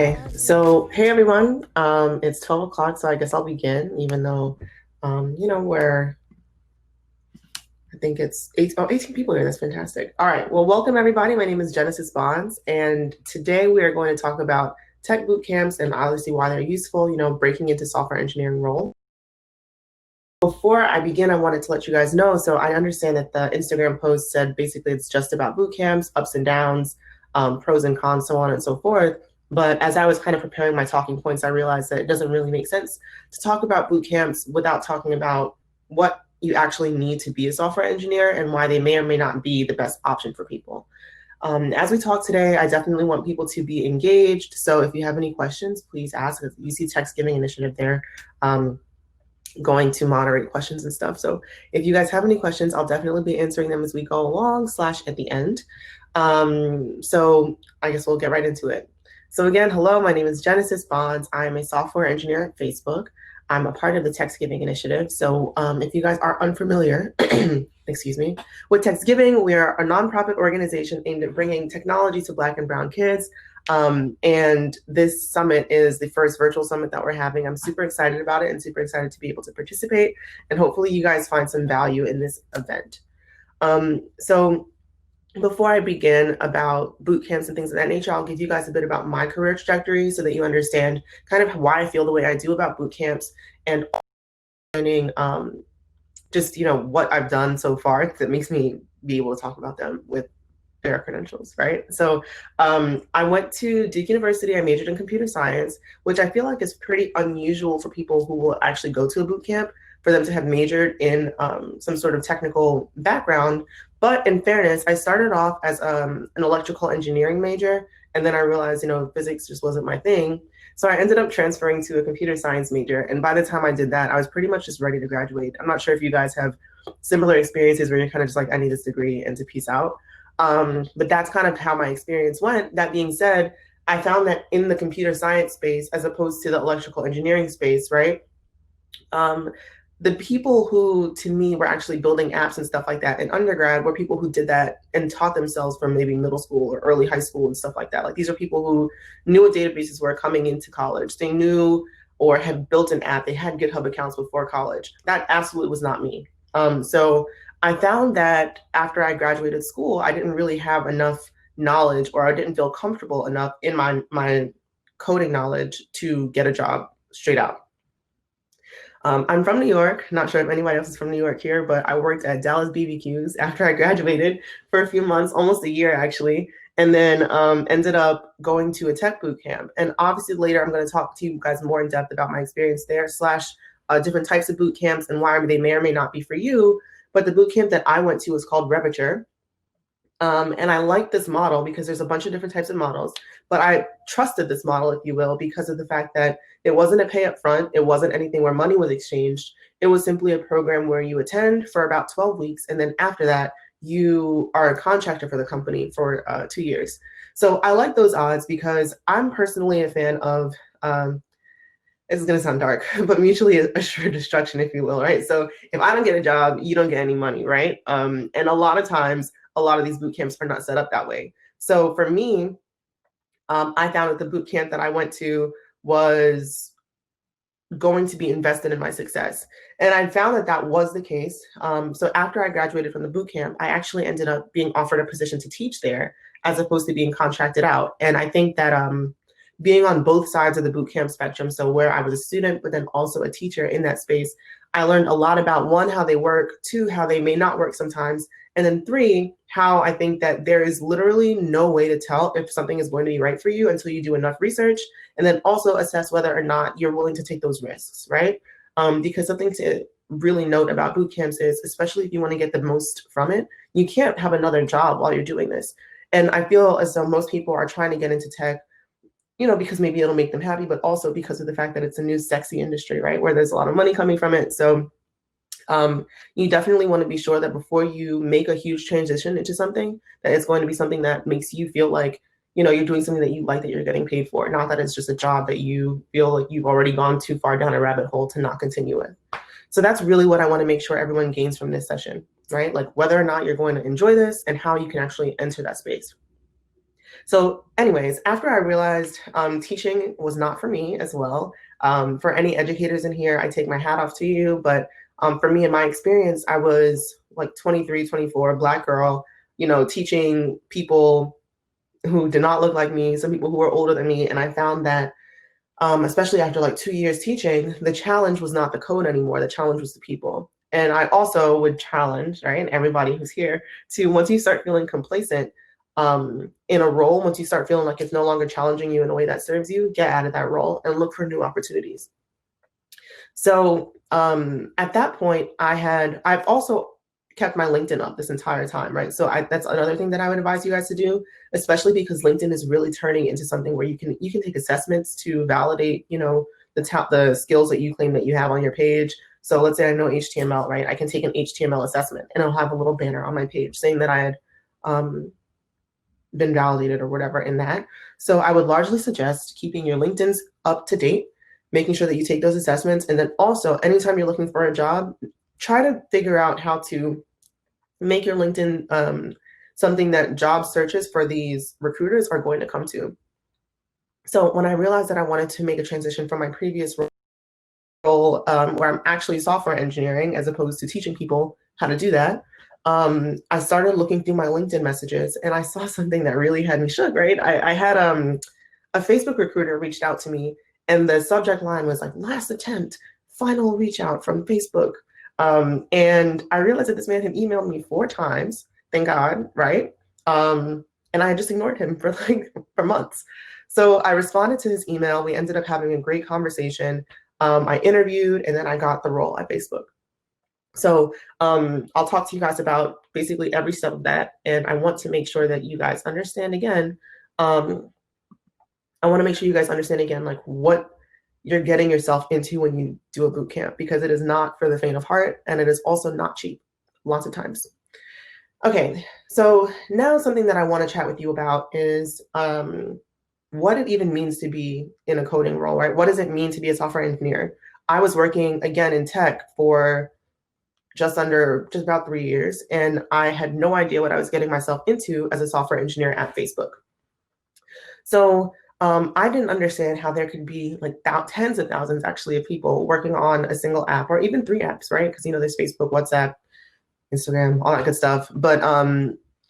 Okay, so hey everyone, it's 12 o'clock, so I guess I'll begin, even though, we're, I think it's 18 people here. That's fantastic. All right, well, welcome everybody. My name is Genesis Bonds, and today we are going to talk about tech boot camps and obviously why they're useful, breaking into software engineering role. Before I begin, I wanted to let you guys know, so I understand that the Instagram post said basically it's just about boot camps, ups and downs, pros and cons, so on and so forth. But as I was kind of preparing my talking points, I realized that it doesn't really make sense to talk about boot camps without talking about what you actually need to be a software engineer and why they may or may not be the best option for people. As we talk today, I definitely want people to be engaged. So if you have any questions, please ask. You see Text Giving Initiative there. Going to moderate questions and stuff. So if you guys have any questions, I'll definitely be answering them as we go along / at the end. So I guess we'll get right into it. So again, hello, my name is Genesis Bonds. I'm a software engineer at Facebook. I'm a part of the Text Giving Initiative. So if you guys are unfamiliar, excuse me, with Text Giving, we are a nonprofit organization aimed at bringing technology to Black and Brown kids. And this summit is the first virtual summit that we're having. I'm super excited about it and super excited to be able to participate. And hopefully you guys find some value in this event. So before I begin about boot camps and things of that nature, I'll give you guys a bit about my career trajectory so that you understand kind of why I feel the way I do about boot camps and learning just, what I've done so far that makes me be able to talk about them with their credentials, right? So I went to Duke University. I majored in computer science, which I feel like is pretty unusual for people who will actually go to a boot camp, for them to have majored in some sort of technical background. But in fairness, I started off as an electrical engineering major, and then I realized, physics just wasn't my thing. So I ended up transferring to a computer science major. And by the time I did that, I was pretty much just ready to graduate. I'm not sure if you guys have similar experiences where you're kind of just like, I need this degree and to peace out. But that's kind of how my experience went. That being said, I found that in the computer science space, as opposed to the electrical engineering space, right? The people who, to me, were actually building apps and stuff like that in undergrad were people who did that and taught themselves from maybe middle school or early high school and stuff like that. Like, these are people who knew what databases were coming into college. They knew or had built an app. They had GitHub accounts before college. That absolutely was not me. So I found that after I graduated school, I didn't really have enough knowledge, or I didn't feel comfortable enough in my coding knowledge to get a job straight out. I'm from New York. Not sure if anybody else is from New York here, but I worked at Dallas BBQs after I graduated for a few months, almost a year actually, and then ended up going to a tech boot camp. And obviously later I'm going to talk to you guys more in depth about my experience there / different types of boot camps and why they may or may not be for you. But the boot camp that I went to was called Reviture. And I like this model because there's a bunch of different types of models, but I trusted this model, if you will, because of the fact that it wasn't a pay up front. It wasn't anything where money was exchanged. It was simply a program where you attend for about 12 weeks. And then after that, you are a contractor for the company for 2 years. So I like those odds because I'm personally a fan of, this is going to sound dark, but mutually assured destruction, if you will, right? So if I don't get a job, you don't get any money, right? And a lot of times, a lot of these boot camps are not set up that way. So for me, I found that the boot camp that I went to was going to be invested in my success. And I found that that was the case. So after I graduated from the boot camp, I actually ended up being offered a position to teach there as opposed to being contracted out. And I think that being on both sides of the boot camp spectrum, so where I was a student, but then also a teacher in that space, I learned a lot about, one, how they work, two, how they may not work sometimes, and then three, how I think that there is literally no way to tell if something is going to be right for you until you do enough research, and then also assess whether or not you're willing to take those risks, right? Because something to really note about boot camps is, especially if you want to get the most from it, you can't have another job while you're doing this. And I feel as though most people are trying to get into tech, because maybe it'll make them happy, but also because of the fact that it's a new sexy industry, right? Where there's a lot of money coming from it. So you definitely want to be sure that before you make a huge transition into something, that it's going to be something that makes you feel like, you're doing something that you like, that you're getting paid for, not that it's just a job that you feel like you've already gone too far down a rabbit hole to not continue with. So that's really what I want to make sure everyone gains from this session, right? Like whether or not you're going to enjoy this and how you can actually enter that space. So anyways, after I realized teaching was not for me as well, for any educators in here, I take my hat off to you. But for me, in my experience, I was like 23, 24, Black girl, teaching people who did not look like me, some people who were older than me. And I found that, especially after like 2 years teaching, the challenge was not the code anymore. The challenge was the people. And I also would challenge, right, everybody who's here to, once you start feeling complacent in a role, once you start feeling like it's no longer challenging you in a way that serves you, get out of that role and look for new opportunities. So at that point, I've also kept my LinkedIn up this entire time, right? So that's another thing that I would advise you guys to do, especially because LinkedIn is really turning into something where you can take assessments to validate, the skills that you claim that you have on your page. So let's say I know HTML, right? I can take an HTML assessment and it'll have a little banner on my page saying that I had been validated or whatever in that. So I would largely suggest keeping your LinkedIn's up to date, making sure that you take those assessments. And then also, anytime you're looking for a job, try to figure out how to make your LinkedIn something that job searches for these recruiters are going to come to. So when I realized that I wanted to make a transition from my previous role, where I'm actually software engineering as opposed to teaching people how to do that, I started looking through my LinkedIn messages and I saw something that really had me shook, right? I had a Facebook recruiter reached out to me and the subject line was like, last attempt, final reach out from Facebook. And I realized that this man had emailed me 4 times, thank God, right? And I just ignored him for months. So I responded to his email. We ended up having a great conversation. I interviewed and then I got the role at Facebook. So I'll talk to you guys about basically every step of that. And I want to make sure that you guys understand again, like what you're getting yourself into when you do a boot camp, because it is not for the faint of heart and it is also not cheap lots of times. Okay, so now something that I want to chat with you about is what it even means to be in a coding role, right? What does it mean to be a software engineer? I was working again in tech for just about 3 years, and I had no idea what I was getting myself into as a software engineer at Facebook. So I didn't understand how there could be like tens of thousands actually of people working on a single app or even 3 apps, right? Because there's Facebook, WhatsApp, Instagram, all that good stuff. But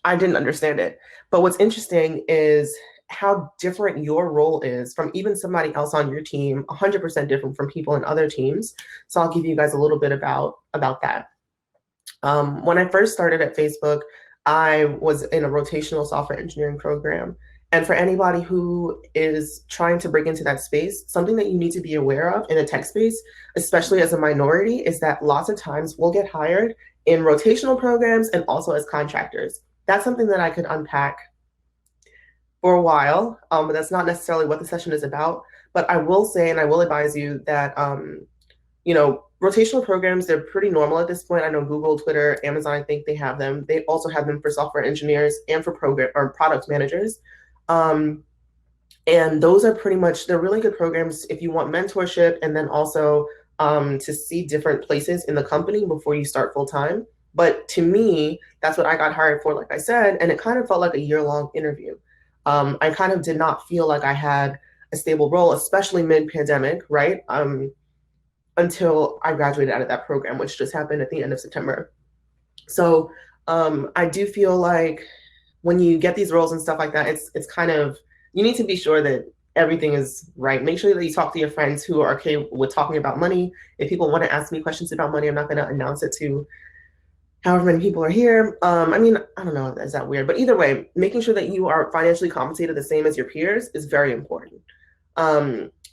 I didn't understand it. But what's interesting is how different your role is from even somebody else on your team, 100% different from people in other teams. So I'll give you guys a little bit about that. When I first started at Facebook, I was in a rotational software engineering program. And for anybody who is trying to break into that space, something that you need to be aware of in a tech space, especially as a minority, is that lots of times we'll get hired in rotational programs and also as contractors. That's something that I could unpack for a while, but that's not necessarily what the session is about. But I will say, and I will advise you that, rotational programs, they're pretty normal at this point. I know Google, Twitter, Amazon, I think they have them. They also have them for software engineers and for program or product managers. And those are they're really good programs if you want mentorship and then also to see different places in the company before you start full time. But to me, that's what I got hired for, like I said, and it kind of felt like a year-long interview. I kind of did not feel like I had a stable role, especially mid-pandemic, right? Until I graduated out of that program, which just happened at the end of September. So I do feel like when you get these roles and stuff like that, it's kind of, you need to be sure that everything is right. Make sure that you talk to your friends who are okay with talking about money. If people want to ask me questions about money, I'm not going to announce it to however many people are here. I don't know, is that weird? But either way, making sure that you are financially compensated the same as your peers is very important.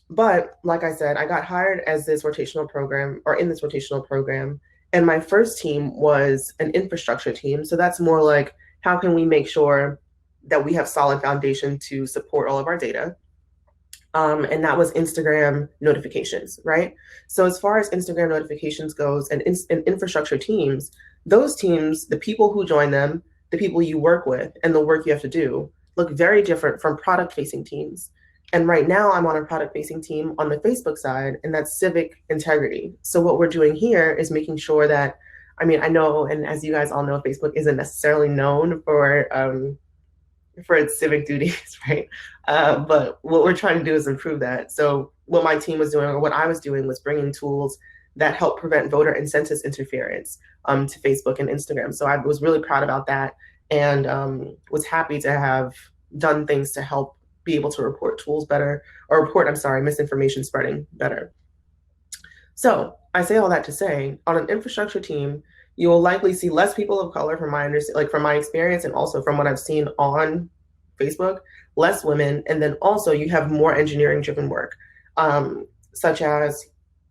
But like I said, I got hired as in this rotational program. And my first team was an infrastructure team. So that's more like, how can we make sure that we have solid foundation to support all of our data? And that was Instagram notifications, right? So as far as Instagram notifications goes and infrastructure teams, those teams, the people who join them, the people you work with, and the work you have to do look very different from product-facing teams. And right now I'm on a product-facing team on the Facebook side, and that's civic integrity. So what we're doing here is making sure that, I know, and as you guys all know, Facebook isn't necessarily known for for its civic duties, right? But what we're trying to do is improve that. So what my team was doing, or what I was doing, was bringing tools that help prevent voter and census interference to Facebook and Instagram. So I was really proud about that, and was happy to have done things to help be able to report tools better, or report, I'm sorry, misinformation spreading better. So I say all that to say, on an infrastructure team, you will likely see less people of color, from from my experience, and also from what I've seen on Facebook, less women, and then also you have more engineering-driven work, such as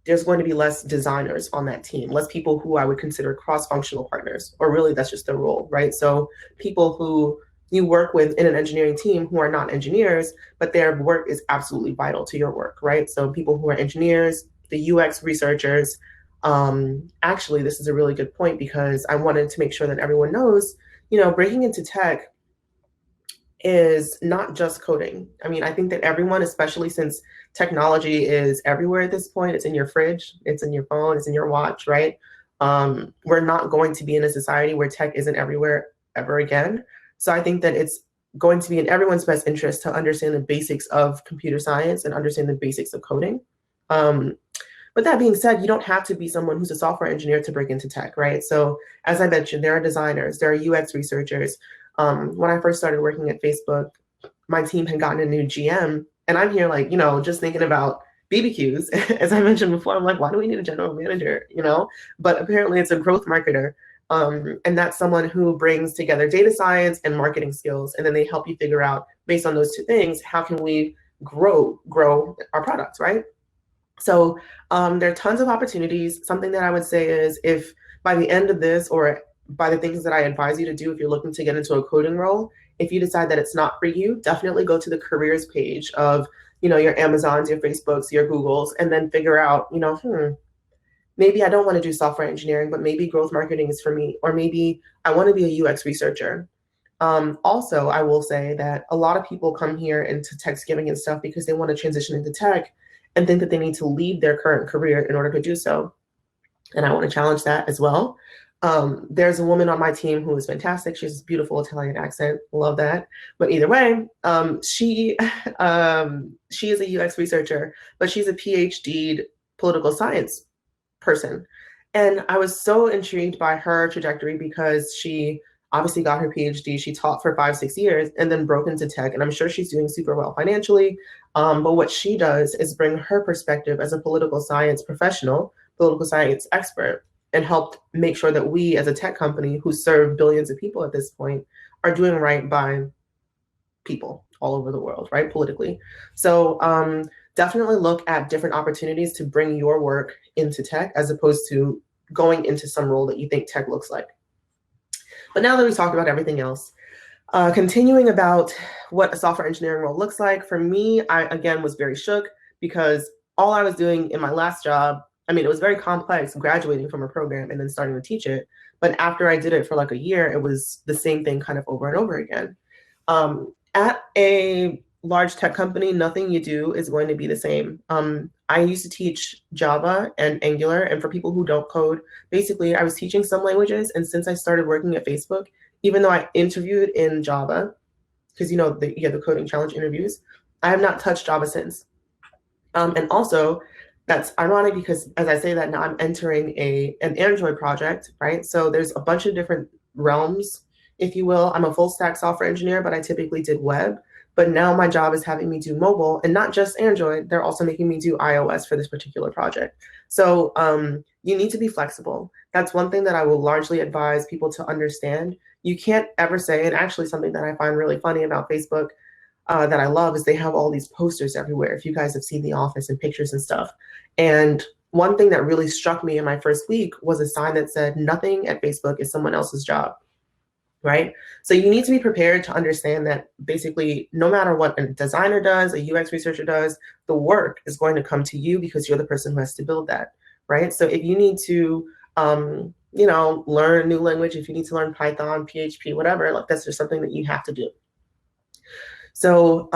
there's going to be less designers on that team, less people who I would consider cross-functional partners, or really that's just their role, right? So people who you work with in an engineering team who are not engineers, but their work is absolutely vital to your work, right? So people who are engineers, the UX researchers. Actually, this is a really good point, because I wanted to make sure that everyone knows, breaking into tech is not just coding. I mean, I think that everyone, especially since technology is everywhere at this point, it's in your fridge, it's in your phone, it's in your watch, right? We're not going to be in a society where tech isn't everywhere ever again. So I think that it's going to be in everyone's best interest to understand the basics of computer science and understand the basics of coding. But that being said, you don't have to be someone who's a software engineer to break into tech, right? So as I mentioned, there are designers, there are UX researchers. When I first started working at Facebook, my team had gotten a new GM, and I'm here like, just thinking about BBQs. As I mentioned before, I'm like, why do we need a general manager, But apparently it's a growth marketer. And that's someone who brings together data science and marketing skills, and then they help you figure out, based on those two things, how can we grow our products, right? So there are tons of opportunities. Something that I would say is, if by the end of this, or by the things that I advise you to do if you're looking to get into a coding role, if you decide that it's not for you, definitely go to the careers page of, your Amazons, your Facebooks, your Googles, and then figure out, maybe I don't want to do software engineering, but maybe growth marketing is for me, or maybe I want to be a UX researcher. Also, I will say that a lot of people come here into Techsgiving and stuff because they want to transition into tech and think that they need to leave their current career in order to do so. And I want to challenge that as well. There's a woman on my team who is fantastic. She has this beautiful Italian accent. Love that. But either way, she is a UX researcher, but she's a PhD political science person. And I was so intrigued by her trajectory, because she obviously got her PhD. She taught for 5-6 years and then broke into tech. And I'm sure she's doing super well financially. But what she does is bring her perspective as a political science professional, political science expert, and help make sure that we as a tech company who serve billions of people at this point are doing right by people all over the world, right, politically. So definitely look at different opportunities to bring your work into tech, as opposed to going into some role that you think tech looks like. But now that we've talked about everything else, continuing about what a software engineering role looks like, for me, I, again, was very shook, because all I was doing in my last job, I mean, it was very complex, graduating from a program and then starting to teach it. But after I did it for like a year, it was the same thing kind of over and over again. At a large tech company, nothing you do is going to be the same. I used to teach Java and Angular, and for people who don't code, basically I was teaching some languages. And since I started working at Facebook, even though I interviewed in Java, because you get the coding challenge interviews, I have not touched Java since. And also, that's ironic, because as I say that now, I'm entering an Android project, right? So there's a bunch of different realms, if you will. I'm a full stack software engineer, but I typically did web. But now my job is having me do mobile, and not just Android. They're also making me do iOS for this particular project. So you need to be flexible. That's one thing that I will largely advise people to understand. You can't ever say, and actually something that I find really funny about Facebook that I love, is they have all these posters everywhere. If you guys have seen The Office and pictures and stuff. And one thing that really struck me in my first week was a sign that said, "Nothing at Facebook is someone else's job." Right? So you need to be prepared to understand that basically, no matter what a designer does, a UX researcher does, the work is going to come to you, because you're the person who has to build that, right? So if you need to, learn a new language, if you need to learn Python, PHP, whatever, like that's just something that you have to do. So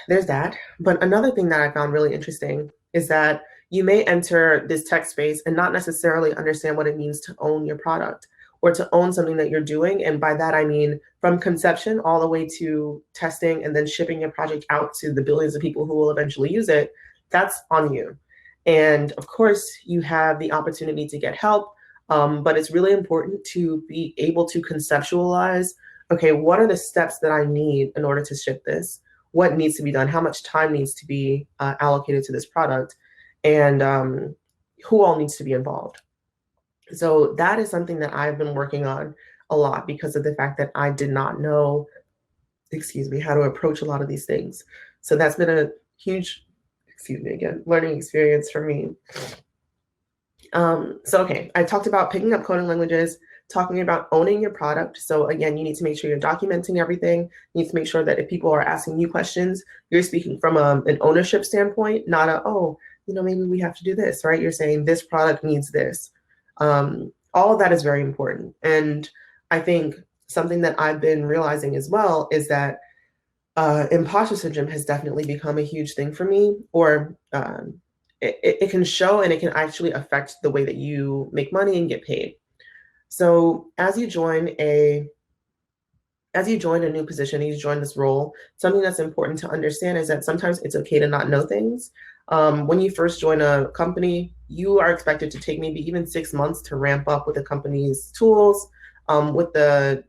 there's that. But another thing that I found really interesting is that you may enter this tech space and not necessarily understand what it means to own your product, or to own something that you're doing. And by that, I mean from conception all the way to testing and then shipping your project out to the billions of people who will eventually use it. That's on you. And of course, you have the opportunity to get help, but it's really important to be able to conceptualize, okay, what are the steps that I need in order to ship this? What needs to be done? How much time needs to be allocated to this product? And who all needs to be involved? So that is something that I've been working on a lot because of the fact that I did not know, how to approach a lot of these things. So that's been a huge, learning experience for me. Okay, I talked about picking up coding languages, talking about owning your product. So again, you need to make sure you're documenting everything. You need to make sure that if people are asking you questions, you're speaking from an ownership standpoint, not maybe we have to do this, right? You're saying this product needs this. All of that is very important. And I think something that I've been realizing as well is that imposter syndrome has definitely become a huge thing for me, or it can show and it can actually affect the way that you make money and get paid. So as you join a new position, you join this role, something that's important to understand is that sometimes it's okay to not know things. When you first join a company, you are expected to take maybe even 6 months to ramp up with the company's tools, with the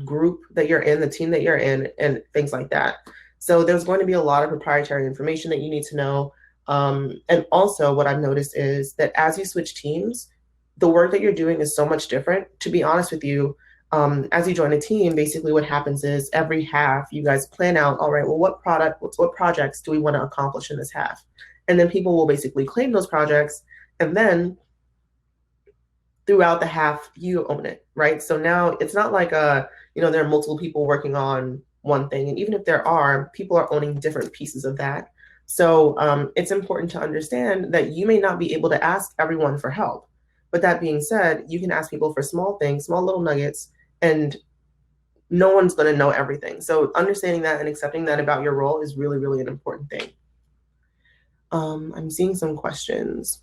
group that you're in, the team that you're in, and things like that. So there's going to be a lot of proprietary information that you need to know. And also what I've noticed is that as you switch teams, the work that you're doing is so much different. To be honest with you, as you join a team, basically what happens is every half you guys plan out, all right, well, what projects do we want to accomplish in this half? And then people will basically claim those projects, and then throughout the half, you own it, right? So now it's not like there are multiple people working on one thing. And even if there are, people are owning different pieces of that. So it's important to understand that you may not be able to ask everyone for help. But that being said, you can ask people for small things, small little nuggets, and no one's going to know everything. So understanding that and accepting that about your role is really, really an important thing. I'm seeing some questions.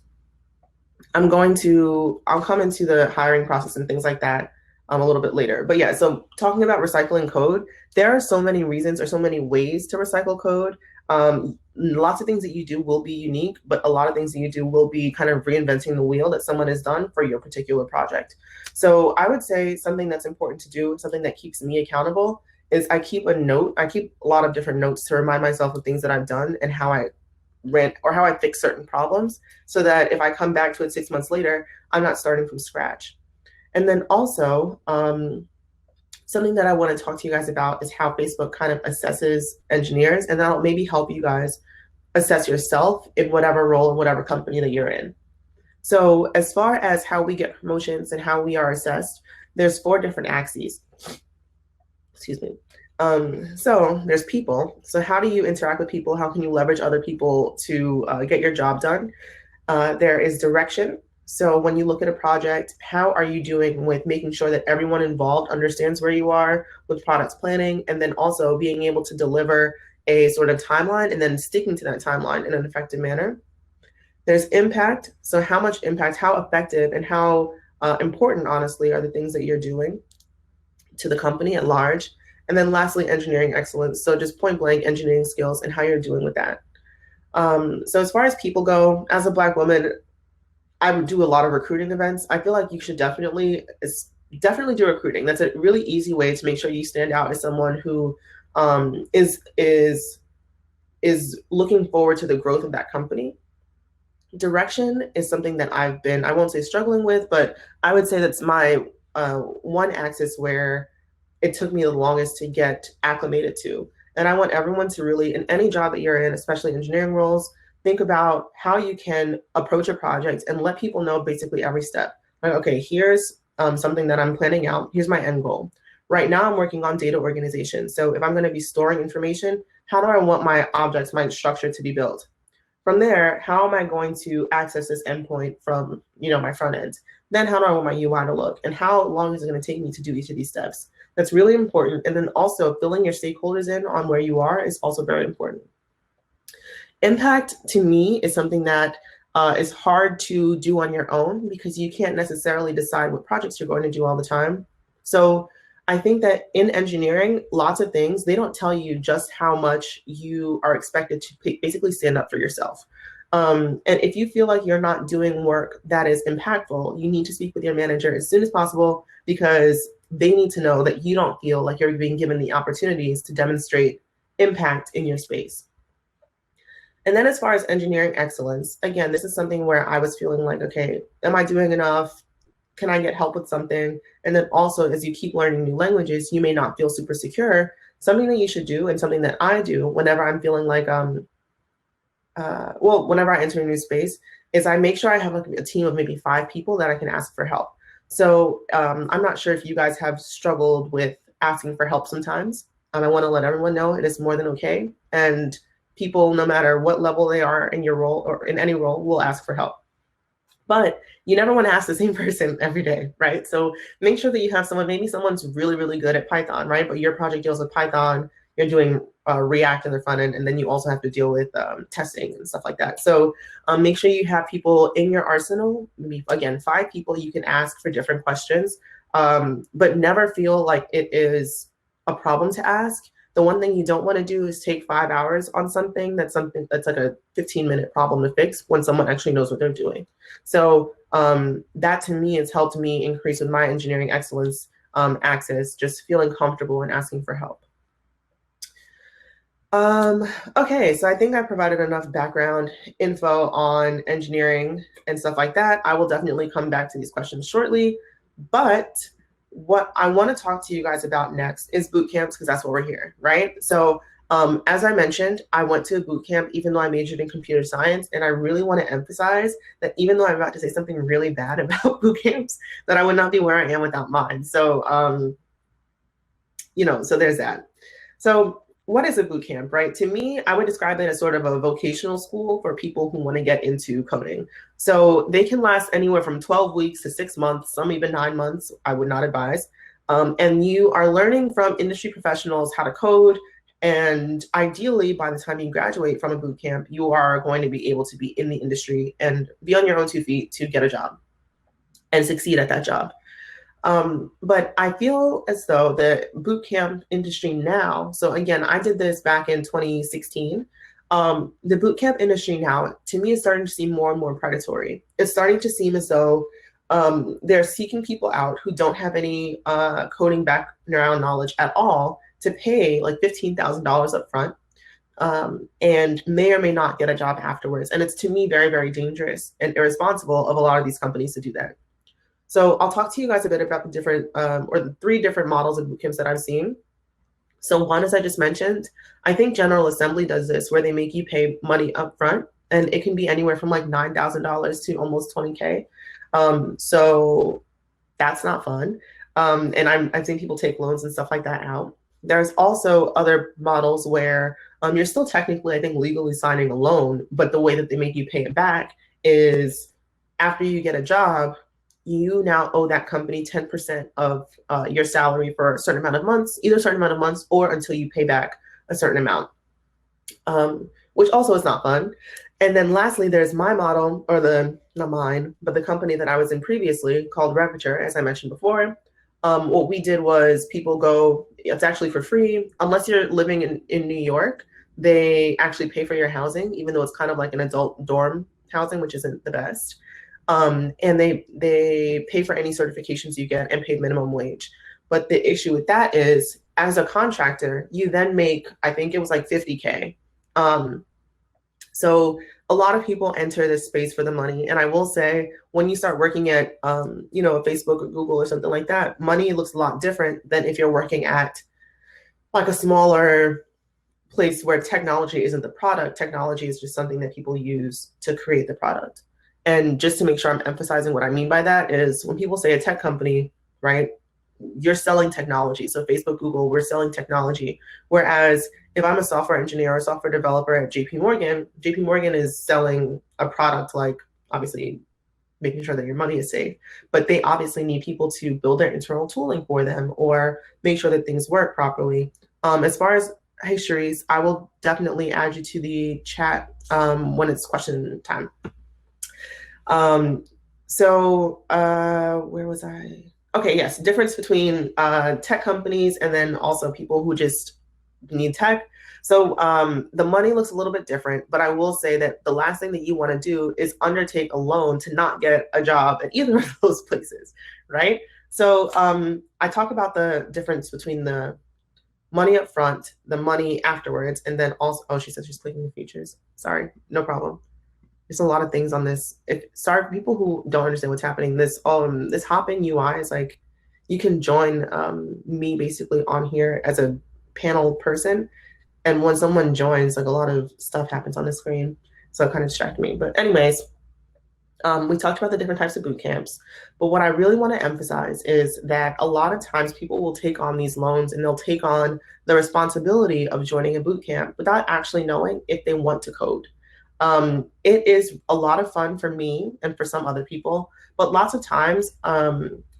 I'll come into the hiring process and things like that a little bit later. But yeah, so talking about recycling code, there are so many reasons or so many ways to recycle code. Lots of things that you do will be unique, but a lot of things that you do will be kind of reinventing the wheel that someone has done for your particular project. So I would say something that's important to do, something that keeps me accountable, is I keep a lot of different notes to remind myself of things that I've done and how I fix certain problems, so that if I come back to it 6 months later, I'm not starting from scratch. And then also, something that I want to talk to you guys about is how Facebook kind of assesses engineers, and that'll maybe help you guys assess yourself in whatever role, in whatever company that you're in. So as far as how we get promotions and how we are assessed, there's 4 different axes. Excuse me. So there's people. So how do you interact with people? How can you leverage other people to get your job done? There is direction. So when you look at a project, how are you doing with making sure that everyone involved understands where you are with products planning, and then also being able to deliver a sort of timeline and then sticking to that timeline in an effective manner? There's impact. So how much impact, how effective, and how important, honestly, are the things that you're doing to the company at large? And then lastly, engineering excellence. So just point blank engineering skills and how you're doing with that. So as far as people go, as a Black woman, I would do a lot of recruiting events. I feel like you should definitely do recruiting. That's a really easy way to make sure you stand out as someone who is looking forward to the growth of that company. Direction is something that I won't say struggling with, but I would say that's my one axis where it took me the longest to get acclimated to. And I want everyone to really, in any job that you're in, especially engineering roles, think about how you can approach a project and let people know basically every step. Like, okay, here's something that I'm planning out. Here's my end goal. Right now I'm working on data organization. So if I'm going to be storing information, how do I want my objects, my structure to be built? From there, how am I going to access this endpoint from my front end? Then how do I want my UI to look? And how long is it going to take me to do each of these steps? That's really important. And then also filling your stakeholders in on where you are is also very important. Impact to me is something that is hard to do on your own because you can't necessarily decide what projects you're going to do all the time. So I think that in engineering, lots of things, they don't tell you just how much you are expected to basically stand up for yourself. And if you feel like you're not doing work that is impactful, you need to speak with your manager as soon as possible because they need to know that you don't feel like you're being given the opportunities to demonstrate impact in your space. And then as far as engineering excellence, again, this is something where I was feeling like, okay, am I doing enough? Can I get help with something? And then also, as you keep learning new languages, you may not feel super secure. Something that you should do, and something that I do whenever I'm feeling like, whenever I enter a new space, is I make sure I have like a team of maybe 5 people that I can ask for help. So I'm not sure if you guys have struggled with asking for help sometimes. I want to let everyone know it is more than okay. And people, no matter what level they are in your role or in any role, will ask for help. But you never want to ask the same person every day, right? So make sure that you have someone, maybe someone's really, really good at Python, right? But your project deals with Python, you're doing React in the front end, and then you also have to deal with testing and stuff like that. So make sure you have people in your arsenal, maybe, again, 5 people you can ask for different questions, but never feel like it is a problem to ask. The one thing you don't want to do is take 5 hours on something that's like a 15-minute problem to fix when someone actually knows what they're doing. So that to me has helped me increase with my engineering excellence access, just feeling comfortable and asking for help. Okay, so I think I provided enough background info on engineering and stuff like that. I will definitely come back to these questions shortly, but what I want to talk to you guys about next is boot camps, because that's what we're here, right? So as I mentioned, I went to a boot camp even though I majored in computer science, and I really want to emphasize that even though I'm about to say something really bad about boot camps, that I would not be where I am without mine. So, so there's that. So what is a boot camp, right? To me, I would describe it as sort of a vocational school for people who want to get into coding. So they can last anywhere from 12 weeks to 6 months, some even 9 months. I would not advise. And you are learning from industry professionals how to code. And ideally, by the time you graduate from a boot camp, you are going to be able to be in the industry and be on your own 2 feet to get a job and succeed at that job. But I feel as though the bootcamp industry now, so again, I did this back in 2016. The bootcamp industry now, to me, is starting to seem more and more predatory. It's starting to seem as though they're seeking people out who don't have any coding background knowledge at all to pay like $15,000 up front and may or may not get a job afterwards. And it's, to me, very, very dangerous and irresponsible of a lot of these companies to do that. So I'll talk to you guys a bit about the different, or the 3 different models of bootcamps that I've seen. So one, as I just mentioned, I think General Assembly does this, where they make you pay money up front, and it can be anywhere from like $9,000 to almost $20K. So that's not fun. And I've seen people take loans and stuff like that out. There's also other models where you're still technically, I think, legally signing a loan, but the way that they make you pay it back is after you get a job, you now owe that company 10% of your salary for a certain amount of months, either a certain amount of months or until you pay back a certain amount, which also is not fun. And then lastly, there's my model, or not mine, but the company that I was in previously called Revature, as I mentioned before. What we did was people go, it's actually for free. Unless you're living in New York, they actually pay for your housing, even though it's kind of like an adult dorm housing, which isn't the best. And they pay for any certifications you get and pay minimum wage. But the issue with that is, as a contractor, you then make, I think it was like $50K. So a lot of people enter this space for the money. And I will say, when you start working at, Facebook or Google or something like that, money looks a lot different than if you're working at like a smaller place where technology isn't the product. Technology is just something that people use to create the product. And just to make sure I'm emphasizing what I mean by that is, when people say a tech company, right, you're selling technology. So Facebook, Google, we're selling technology. Whereas if I'm a software engineer or a software developer at JP Morgan is selling a product, like obviously making sure that your money is safe, but they obviously need people to build their internal tooling for them or make sure that things work properly. As far as, hey, Cherise, I will definitely add you to the chat when it's question time. Where was I? Okay, yes, difference between tech companies and then also people who just need tech. So the money looks a little bit different, but I will say that the last thing that you want to do is undertake a loan to not get a job at either of those places, right? So I talk about the difference between the money up front, the money afterwards, and then also, oh, she said she's clicking the features. Sorry, no problem. There's a lot of things on this. Sorry for people who don't understand what's happening. This Hopin UI is like you can join me basically on here as a panel person, and when someone joins, like a lot of stuff happens on the screen, so it kind of distracted me. But anyways, we talked about the different types of boot camps, but what I really want to emphasize is that a lot of times people will take on these loans and they'll take on the responsibility of joining a boot camp without actually knowing if they want to code. It is a lot of fun for me and for some other people, but lots of times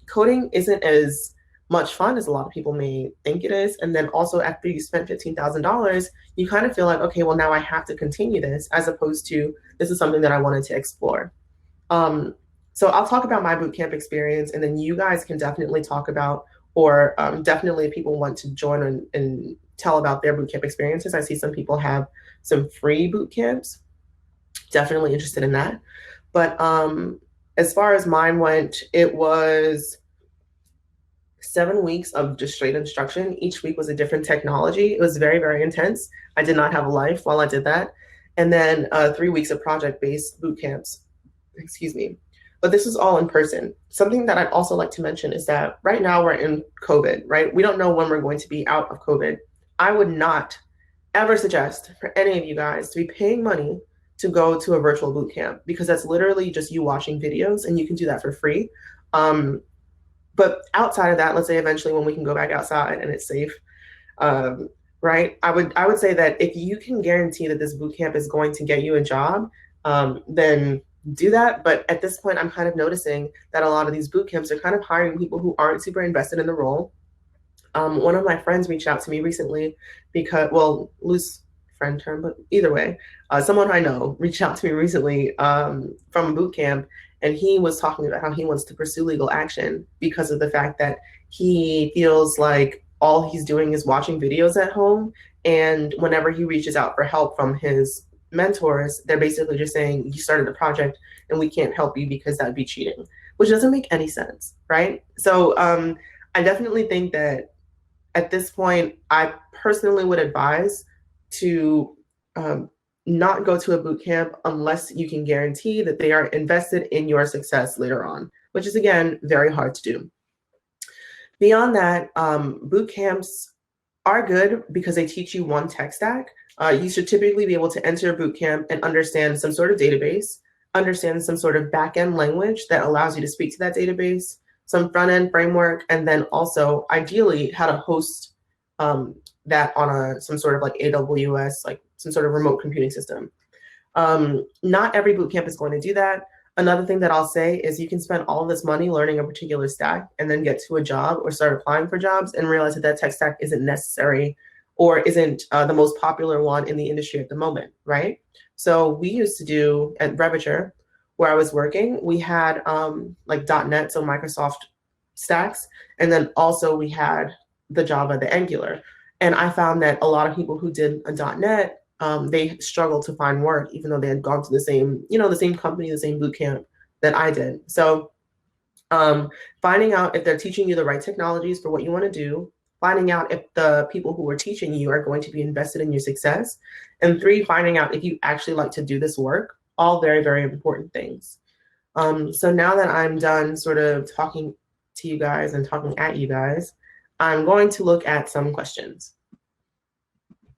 coding isn't as much fun as a lot of people may think it is. And then also after you spent $15,000, you kind of feel like, okay, well now I have to continue this, as opposed to this is something that I wanted to explore. So I'll talk about my bootcamp experience, and then you guys can definitely talk about, or definitely if people want to join and tell about their bootcamp experiences. I see some people have some free boot camps. Definitely interested in that. But as far as mine went, it was 7 weeks of just straight instruction. Each week was a different technology. It was very, very intense. I did not have a life while I did that. And then 3 weeks of project-based boot camps. Excuse me. But this is all in person. Something that I'd also like to mention is that right now we're in COVID, right? We don't know when we're going to be out of COVID. I would not ever suggest for any of you guys to be paying money to go to a virtual boot camp, because that's literally just you watching videos, and you can do that for free. But outside of that, let's say eventually when we can go back outside and it's safe, right? I would say that if you can guarantee that this boot camp is going to get you a job, then do that. But at this point, I'm kind of noticing that a lot of these boot camps are kind of hiring people who aren't super invested in the role. One of my friends reached out to me recently because, well, loose friend term, but either way, someone I know reached out to me recently from a boot camp, and he was talking about how he wants to pursue legal action because of the fact that he feels like all he's doing is watching videos at home, and whenever he reaches out for help from his mentors, they're basically just saying, you started a project and we can't help you because that'd be cheating, which doesn't make any sense, right? So I definitely think that at this point, I personally would advise to not go to a boot camp unless you can guarantee that they are invested in your success later on, which is, again, very hard to do. Beyond that, boot camps are good because they teach you one tech stack. You should typically be able to enter a boot camp and understand some sort of database, understand some sort of back-end language that allows you to speak to that database, some front-end framework, and then also ideally how to host that on some sort of like AWS, like some sort of remote computing system. Not every bootcamp is going to do that. Another thing that I'll say is you can spend all this money learning a particular stack and then get to a job or start applying for jobs and realize that that tech stack isn't necessary or isn't the most popular one in the industry at the moment, right? So we used to do at Reviture, where I was working, we had like .NET, so Microsoft stacks, and then also we had the Java, the Angular. And I found that a lot of people who did a .NET, they struggled to find work, even though they had gone to the same, the same company, the same boot camp that I did. So finding out if they're teaching you the right technologies for what you want to do, finding out if the people who are teaching you are going to be invested in your success, and 3, finding out if you actually like to do this work, all very, very important things. So now that I'm done sort of talking to you guys and talking at you guys, I'm going to look at some questions.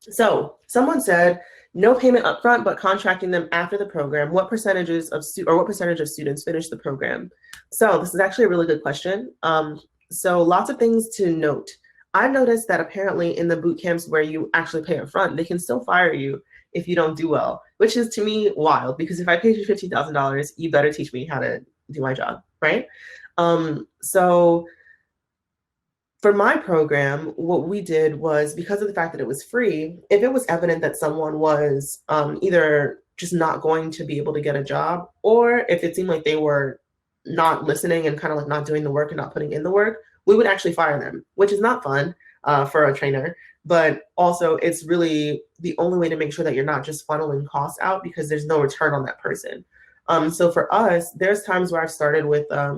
So someone said, no payment upfront, but contracting them after the program. What percentage of students finish the program? So this is actually a really good question. So lots of things to note. I've noticed that apparently in the boot camps where you actually pay upfront, they can still fire you if you don't do well, which is to me wild, because if I paid you $15,000, you better teach me how to do my job, right? So for my program, what we did was, because of the fact that it was free, if it was evident that someone was either just not going to be able to get a job, or if it seemed like they were not listening and kind of like not doing the work and not putting in the work, we would actually fire them, which is not fun for a trainer. But also, it's really the only way to make sure that you're not just funneling costs out, because there's no return on that person. So for us, there's times where I've started with, I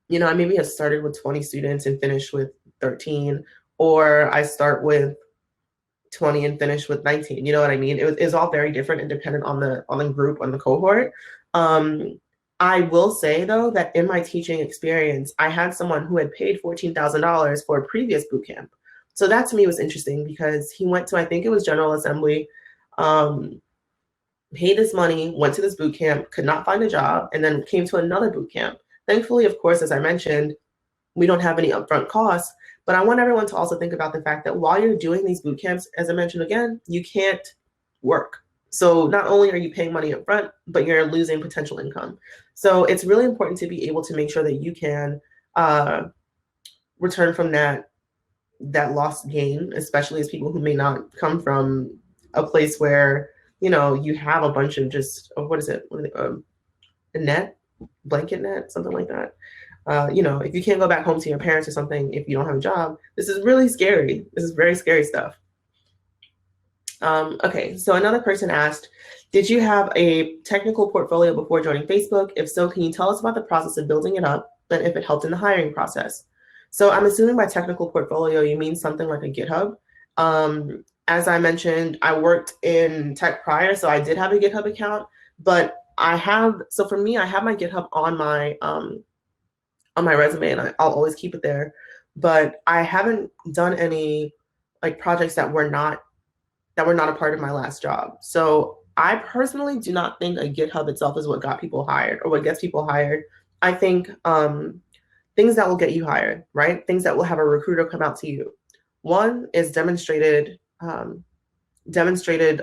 maybe have started with 20 students and finished with 13, or I start with 20 and finish with 19. You know what I mean? It's all very different and dependent on the group, on the cohort. I will say though that in my teaching experience, I had someone who had paid $14,000 for a previous boot camp. So that to me was interesting, because he went to, I think it was General Assembly, paid this money, went to this boot camp, could not find a job, and then came to another boot camp. Thankfully, of course, as I mentioned, we don't have any upfront costs, but I want everyone to also think about the fact that while you're doing these boot camps, as I mentioned again, you can't work. So not only are you paying money up front, but you're losing potential income. So it's really important to be able to make sure that you can return from that lost gain, especially as people who may not come from a place where, you have a bunch of just, what is it? A net, blanket net, something like that. If you can't go back home to your parents or something, if you don't have a job, this is really scary. This is very scary stuff. Okay, so another person asked, did you have a technical portfolio before joining Facebook? If so, can you tell us about the process of building it up and if it helped in the hiring process? So I'm assuming by technical portfolio, you mean something like a GitHub. As I mentioned, I worked in tech prior, so I did have a GitHub account, but so for me, I have my GitHub on my resume, and I'll always keep it there. But I haven't done any like projects that were not a part of my last job. So I personally do not think a GitHub itself is what got people hired or what gets people hired. I think things that will get you hired, right? Things that will have a recruiter come out to you. One is demonstrated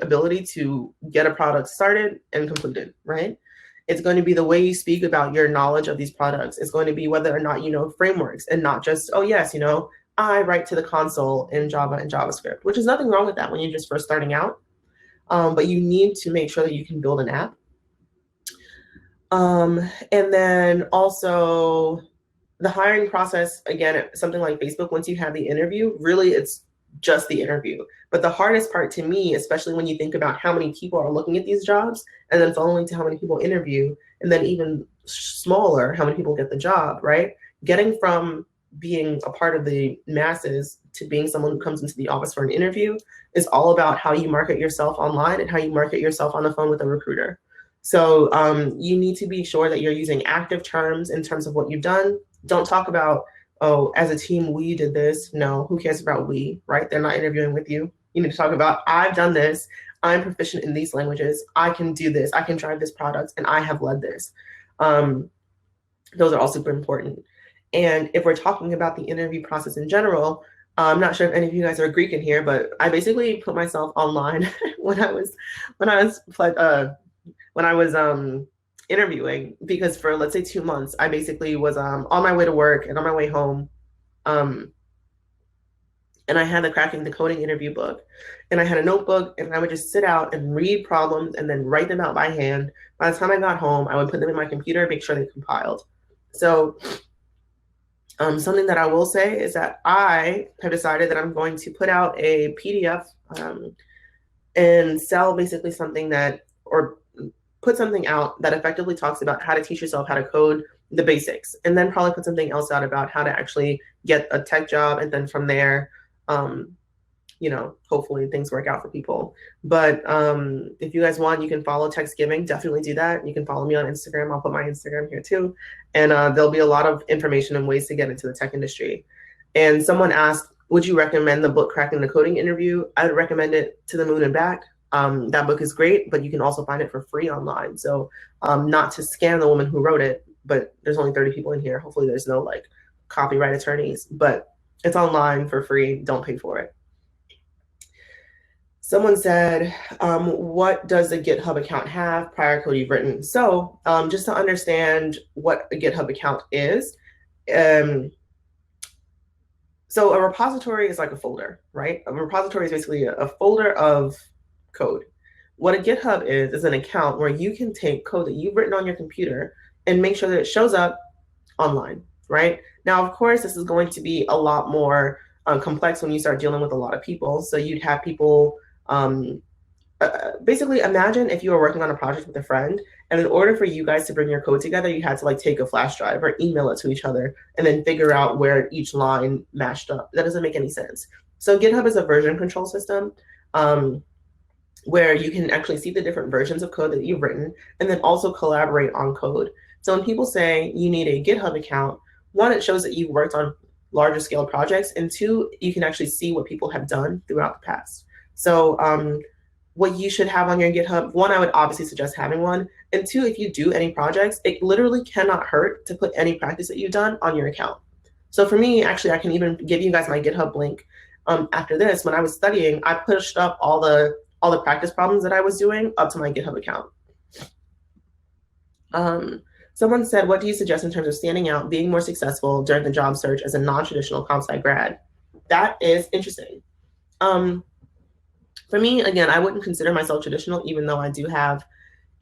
ability to get a product started and completed, right? It's going to be the way you speak about your knowledge of these products. It's going to be whether or not you know frameworks and not just, oh yes, I write to the console in Java and JavaScript, which is nothing wrong with that when you're just first starting out. But you need to make sure that you can build an app. And then also the hiring process, again, something like Facebook, once you have the interview, really it's just the interview. But the hardest part to me, especially when you think about how many people are looking at these jobs and then following to how many people interview, and then even smaller, how many people get the job, right? Getting from being a part of the masses to being someone who comes into the office for an interview is all about how you market yourself online and how you market yourself on the phone with a recruiter. So you need to be sure that you're using active terms in terms of what you've done. Don't talk about, oh, as a team, we did this. No, who cares about we, right? They're not interviewing with you. You need to talk about, I've done this. I'm proficient in these languages. I can do this. I can drive this product, and I have led this. Those are all super important. And if we're talking about the interview process in general, I'm not sure if any of you guys are Greek in here, but I basically put myself online when I was interviewing, because for, let's say, 2 months, I basically was on my way to work and on my way home. And I had the Cracking the Coding interview book, and I had a notebook, and I would just sit out and read problems and then write them out by hand. By the time I got home, I would put them in my computer, make sure they compiled. So something that I will say is that I have decided that I'm going to put out a PDF and sell basically something that, or put something out that effectively talks about how to teach yourself how to code, the basics, and then probably put something else out about how to actually get a tech job. And then from there, hopefully things work out for people. But if you guys want, you can follow Techsgiving. Definitely do that. You can follow me on Instagram. I'll put my Instagram here too. And there'll be a lot of information and ways to get into the tech industry. And someone asked, would you recommend the book Cracking the Coding interview? I would recommend it to the moon and back. That book is great, but you can also find it for free online. So not to scam the woman who wrote it, but there's only 30 people in here. Hopefully there's no like copyright attorneys, but it's online for free. Don't pay for it. Someone said, what does a GitHub account have? Prior code you've written. So just to understand what a GitHub account is, so a repository is like a folder, right? A repository is basically a folder of code. What a GitHub is an account where you can take code that you've written on your computer and make sure that it shows up online, right? Now, of course, this is going to be a lot more complex when you start dealing with a lot of people. So you'd have people, basically imagine if you were working on a project with a friend, and in order for you guys to bring your code together, you had to like take a flash drive or email it to each other and then figure out where each line matched up. That doesn't make any sense. So GitHub is a version control system where you can actually see the different versions of code that you've written and then also collaborate on code. So when people say you need a GitHub account, one, it shows that you've worked on larger scale projects, and two, you can actually see what people have done throughout the past. So what you should have on your GitHub, one, I would obviously suggest having one, and two, if you do any projects, it literally cannot hurt to put any practice that you've done on your account. So for me, actually, I can even give you guys my GitHub link after this. When I was studying, I pushed up all the practice problems that I was doing up to my GitHub account. Someone said, what do you suggest in terms of standing out, being more successful during the job search as a non-traditional comp sci grad? That is interesting. For me, again, I wouldn't consider myself traditional, even though I do have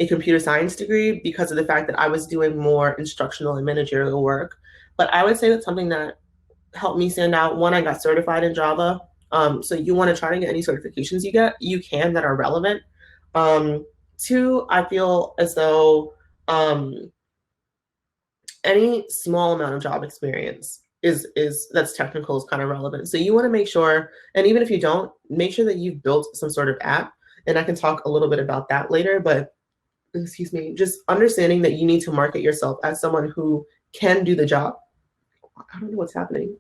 a computer science degree, because of the fact that I was doing more instructional and managerial work. But I would say that something that helped me stand out, one, I got certified in Java. So you want to try to get any certifications you can that are relevant. Two, I feel as though any small amount of job experience is that's technical is kind of relevant. So you want to make sure, and even if you don't, make sure that you've built some sort of app. And I can talk a little bit about that later, but excuse me, just understanding that you need to market yourself as someone who can do the job. I don't know what's happening.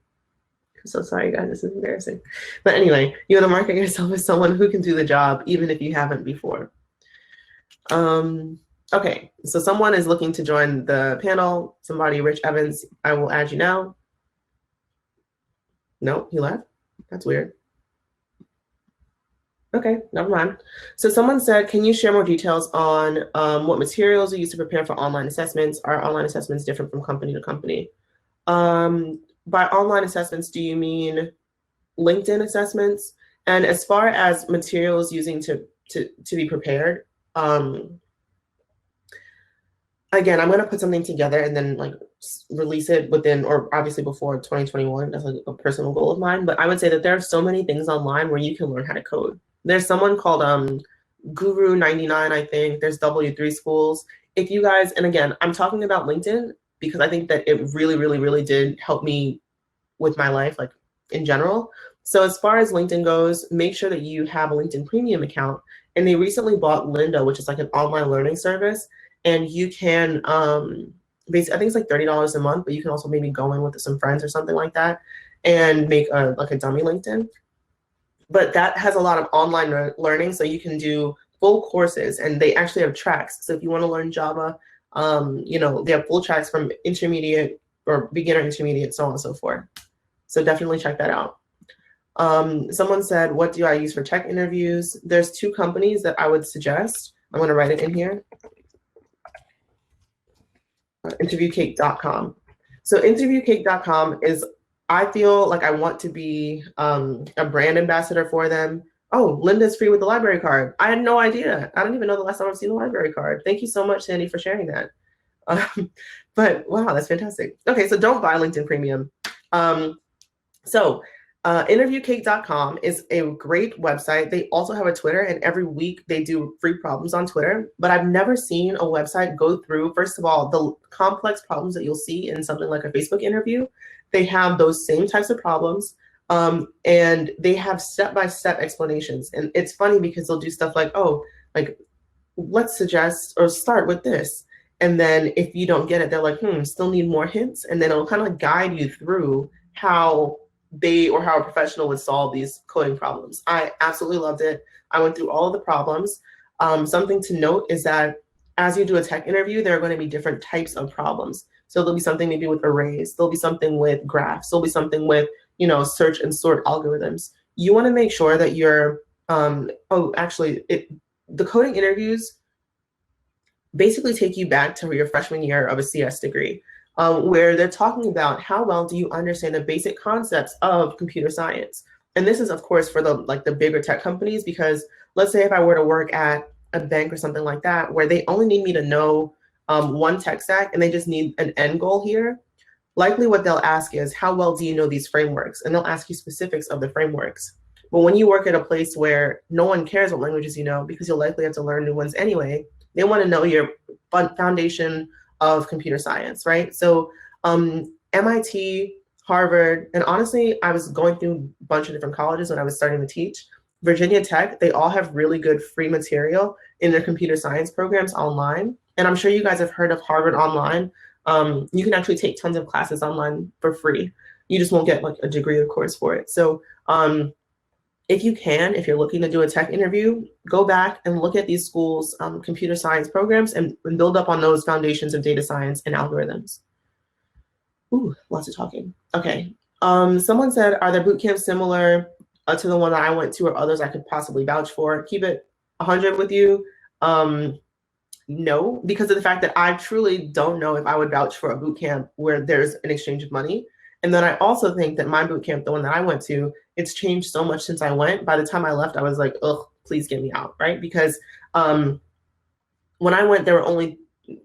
I'm so sorry, guys, this is embarrassing. But anyway, you want to market yourself as someone who can do the job, even if you haven't before. Okay, so someone is looking to join the panel. Somebody, Rich Evans, I will add you now. No, he left. That's weird. Okay, never mind. So someone said, can you share more details on what materials you use to prepare for online assessments? Are online assessments different from company to company? By online assessments, do you mean LinkedIn assessments? And as far as materials using to be prepared, again, I'm going to put something together and then like release it within, or obviously before 2021. That's like a personal goal of mine. But I would say that there are so many things online where you can learn how to code. There's someone called Guru99, I think. There's W3 Schools. If you guys, and again, I'm talking about LinkedIn because I think that it really, really, really did help me with my life, like in general. So as far as LinkedIn goes, make sure that you have a LinkedIn Premium account. And they recently bought Lynda, which is like an online learning service. And you can, basically, I think it's like $30 a month, but you can also maybe go in with some friends or something like that and make like a dummy LinkedIn. But that has a lot of online learning, so you can do full courses, and they actually have tracks. So if you want to learn Java, they have full tracks from intermediate or beginner, intermediate, so on and so forth. So definitely check that out. Someone said, what do I use for tech interviews? There's two companies that I would suggest. I'm going to write it in here. Interviewcake.com. So interviewcake.com is, I feel like I want to be a brand ambassador for them. Oh, Linda's free with the library card. I had no idea. I don't even know the last time I've seen a library card. Thank you so much, Sandy, for sharing that. But wow, that's fantastic. Okay, so don't buy LinkedIn Premium. Interviewcake.com is a great website. They also have a Twitter, and every week they do free problems on Twitter. But I've never seen a website go through, first of all, the complex problems that you'll see in something like a Facebook interview. They have those same types of problems, and they have step-by-step explanations. And it's funny because they'll do stuff like, oh, like, let's suggest or start with this. And then if you don't get it, they're like, still need more hints. And then it'll kind of guide you through how they or how a professional would solve these coding problems. I absolutely loved it. I went through all of the problems. Something to note is that as you do a tech interview, there are going to be different types of problems. So there'll be something maybe with arrays. There'll be something with graphs. There'll be something with, search and sort algorithms. You want to make sure that you're, the coding interviews basically take you back to your freshman year of a CS degree, where they're talking about how well do you understand the basic concepts of computer science. And this is, of course, for the bigger tech companies, because let's say if I were to work at a bank or something like that, where they only need me to know one tech stack and they just need an end goal here, likely what they'll ask is, how well do you know these frameworks? And they'll ask you specifics of the frameworks. But when you work at a place where no one cares what languages you know, because you'll likely have to learn new ones anyway, they want to know your foundation of computer science, right? So MIT, Harvard, and honestly, I was going through a bunch of different colleges when I was starting to teach. Virginia Tech, they all have really good free material in their computer science programs online. And I'm sure you guys have heard of Harvard Online. You can actually take tons of classes online for free. You just won't get like a degree, of course, for it. So if you can, if you're looking to do a tech interview, go back and look at these schools' computer science programs and build up on those foundations of data science and algorithms. Ooh, lots of talking. Okay. Someone said, are there boot camps similar to the one that I went to or others I could possibly vouch for? Keep it 100 with you. No, because of the fact that I truly don't know if I would vouch for a boot camp where there's an exchange of money. And then I also think that my boot camp, the one that I went to, it's changed so much since I went. By the time I left, I was like, ugh, please get me out, right? Because when I went, there were only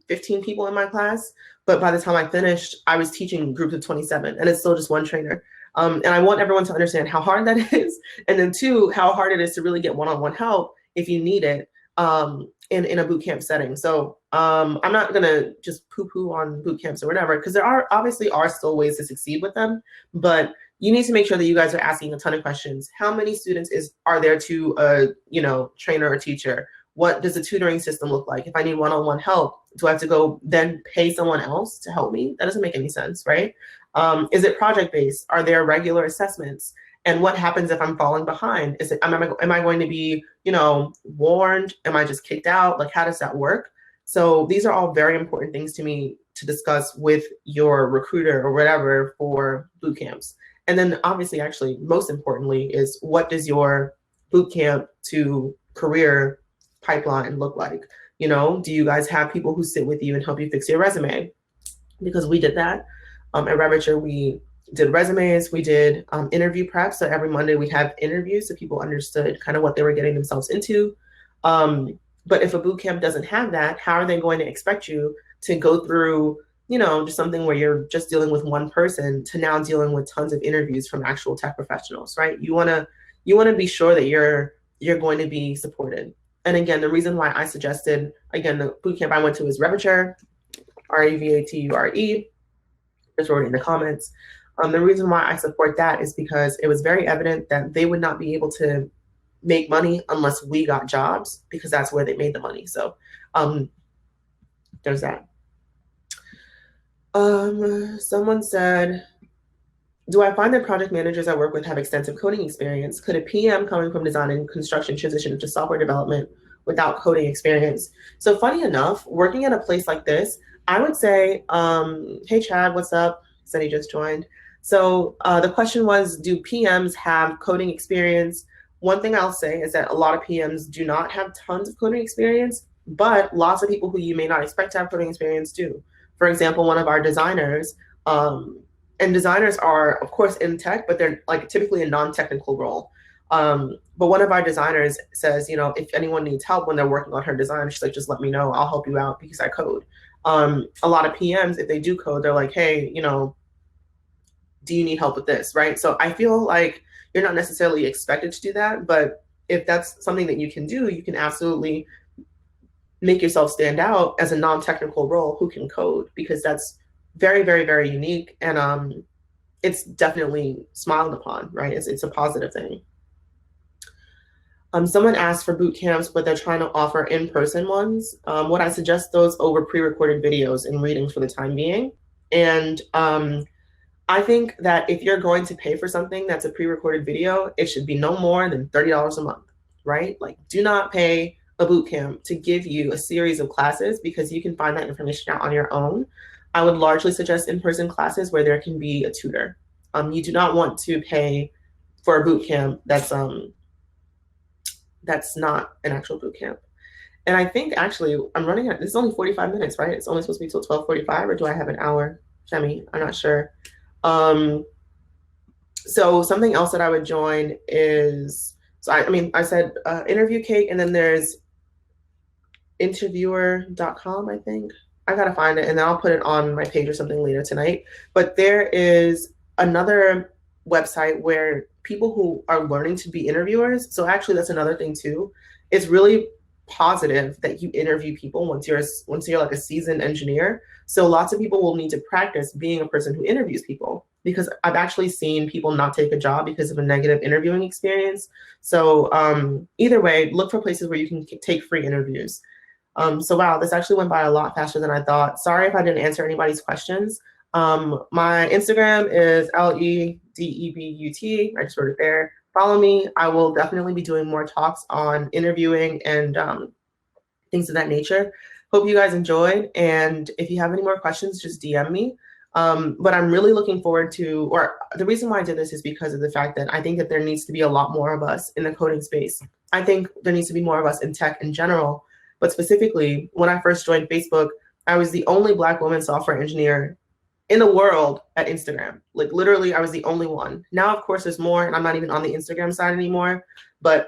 15 people in my class. But by the time I finished, I was teaching groups of 27, and it's still just one trainer. And I want everyone to understand how hard that is. And then two, how hard it is to really get one-on-one help if you need it. In a boot camp setting. So I'm not gonna just poo-poo on boot camps or whatever, because there are obviously still ways to succeed with them, but you need to make sure that you guys are asking a ton of questions. How many students are there to a trainer or teacher? What does the tutoring system look like? If I need one-on-one help, do I have to go then pay someone else to help me? That doesn't make any sense, right? Is it project-based? Are there regular assessments? And what happens if I'm falling behind? Am I going to be, warned? Am I just kicked out? Like, how does that work? So these are all very important things to me to discuss with your recruiter or whatever for boot camps. And then obviously, actually, most importantly is, what does your boot camp to career pipeline look like? Do you guys have people who sit with you and help you fix your resume? Because we did that. At Ravager, we did resumes, we did interview prep. So every Monday we'd have interviews so people understood kind of what they were getting themselves into. But if a boot camp doesn't have that, how are they going to expect you to go through, just something where you're just dealing with one person to now dealing with tons of interviews from actual tech professionals, right? You wanna be sure that you're going to be supported. And again, the reason why I suggested, again, the boot camp I went to is Revature, Revature. It's already in the comments. The reason why I support that is because it was very evident that they would not be able to make money unless we got jobs, because that's where they made the money. So there's that. Someone said, do I find that project managers I work with have extensive coding experience? Could a PM coming from design and construction transition to software development without coding experience? So funny enough, working at a place like this, I would say, hey Chad, what's up? Said he just joined. So the question was, do PMs have coding experience? One thing I'll say is that a lot of PMs do not have tons of coding experience, but lots of people who you may not expect to have coding experience do. For example, one of our designers, and designers are, of course, in tech, but they're like typically a non-technical role. But one of our designers says, if anyone needs help when they're working on her design, she's like, just let me know, I'll help you out because I code. A lot of PMs, if they do code, they're like, hey, do you need help with this, right? So I feel like you're not necessarily expected to do that, but if that's something that you can do, you can absolutely make yourself stand out as a non-technical role who can code, because that's very, very, very unique. And it's definitely smiled upon, right? It's a positive thing. Someone asked for boot camps, but they're trying to offer in-person ones. Would I suggest those over pre-recorded videos and readings for the time being? And I think that if you're going to pay for something that's a pre-recorded video, it should be no more than $30 a month, right? Like, do not pay a boot camp to give you a series of classes, because you can find that information out on your own. I would largely suggest in-person classes where there can be a tutor. You do not want to pay for a boot camp that's not an actual boot camp. And I think actually I'm running out. This is only 45 minutes, right? It's only supposed to be till 12:45, or do I have an hour? Shemi, I'm not sure. So something else that I would join is, so I said interview cake, and then there's interviewer.com, I think. I gotta find it and then I'll put it on my page or something later tonight. But there is another website where people who are learning to be interviewers, so actually that's another thing too. It's really positive that you interview people once you're like a seasoned engineer. So lots of people will need to practice being a person who interviews people, because I've actually seen people not take a job because of a negative interviewing experience. So either way, look for places where you can take free interviews. So wow, this actually went by a lot faster than I thought. Sorry if I didn't answer anybody's questions. My Instagram is LEDEBUT. I just wrote it there. Follow me. I will definitely be doing more talks on interviewing and things of that nature. Hope you guys enjoyed. And if you have any more questions, just DM me. But I'm really looking forward to, or the reason why I did this is because of the fact that I think that there needs to be a lot more of us in the coding space. I think there needs to be more of us in tech in general. But specifically, when I first joined Facebook, I was the only Black woman software engineer in the world at Instagram. Like literally, I was the only one. Now, of course, there's more, and I'm not even on the Instagram side anymore. But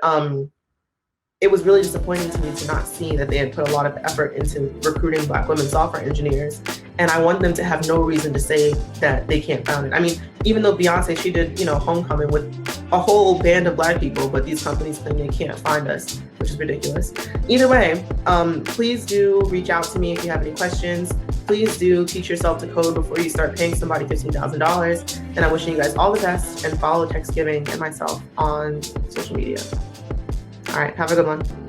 it was really disappointing to me to not see that they had put a lot of effort into recruiting Black women software engineers. And I want them to have no reason to say that they can't found it. I mean, even though Beyonce, she did, Homecoming with a whole band of Black people, but these companies claim they can't find us, which is ridiculous. Either way, please do reach out to me if you have any questions. Please do teach yourself to code before you start paying somebody $15,000. And I'm wishing you guys all the best, and follow Techsgiving and myself on social media. All right, have a good one.